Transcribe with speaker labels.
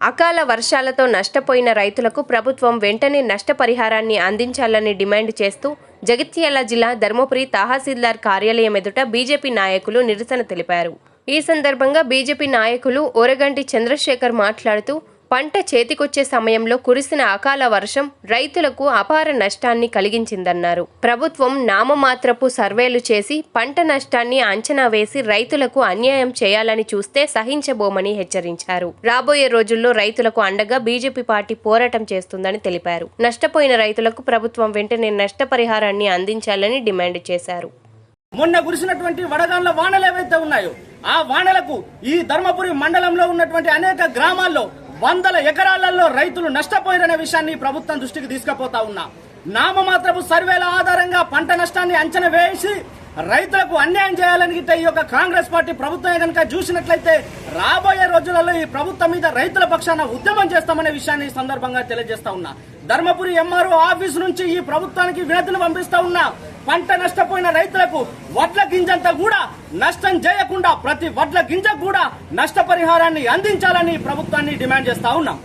Speaker 1: అకాల వర్షాలతో నష్టపోయిన రైతులకు ప్రభుత్వం వెంటనే నష్టపరిహారాన్ని అందించాలని డిమాండ్ చేస్తూ జగిత్యాల జిల్లా ధర్మపురి తహసీల్దార్ కార్యాలయం ఎదుట బీజేపీ నాయకులు నిరసన తెలిపారు. ఈ సందర్భంగా బీజేపీ నాయకులు ఓరగంటి చంద్రశేఖర్ మాట్లాడుతూ పంట చేతికొచ్చే సమయంలో కురిసిన అకాల వర్షం రైతులకు అపార నష్టాన్ని కలిగించిందన్నారు. ప్రభుత్వం నామమాత్రపు సర్వేలు చేసి పంట నష్టాన్ని అంచనా వేసి రైతులకు అన్యాయం చేయాలని చూస్తే సహించబోమని హెచ్చరించారు. రాబోయే రోజుల్లో రైతులకు అండగా బీజేపీ పార్టీ పోరాటం చేస్తుందని తెలిపారు. నష్టపోయిన రైతులకు ప్రభుత్వం వెంటనే నష్టపరిహారాన్ని అందించాలని డిమాండ్ చేశారు.
Speaker 2: మొన్న కురిసినటువంటి వడగాండ్ల వానలు ఏవైతే ఉన్నాయో ఆ వానలకు ఈ ధర్మపురి మండలంలో ఉన్నటువంటి అనేక గ్రామాల్లో వందల ఎకరాలలో రైతులు నష్టపోయారనే విషయాన్ని ప్రభుత్వం దృష్టికి తీసుకుపోతా ఉన్నా. నామమాత్రపు సర్వేల ఆధారంగా పంట నష్టాన్ని అంచనా వేసి రైతులకు అన్యాయం చేయాలని ఈ యొక్క కాంగ్రెస్ పార్టీ ప్రభుత్వం కనుక చూసినట్లయితే రాబోయే రోజులలో ఈ ప్రభుత్వం మీద రైతుల పక్షాన ఉద్యమం చేస్తామనే విషయాన్ని ఈ సందర్భంగా తెలియజేస్తా ఉన్నా. ధర్మపురి ఎంఆర్ఓ ఆఫీసు నుంచి ఈ ప్రభుత్వానికి వినతిని పంపిస్తా ఉన్నా. పంట నష్టపోయిన రైతులకు వడ్ల గింజంతా కూడా నష్టం చేయకుండా ప్రతి వడ్ల గింజకు కూడా నష్టపరిహారాన్ని అందించాలని ప్రభుత్వాన్ని డిమాండ్ చేస్తా ఉన్నాం.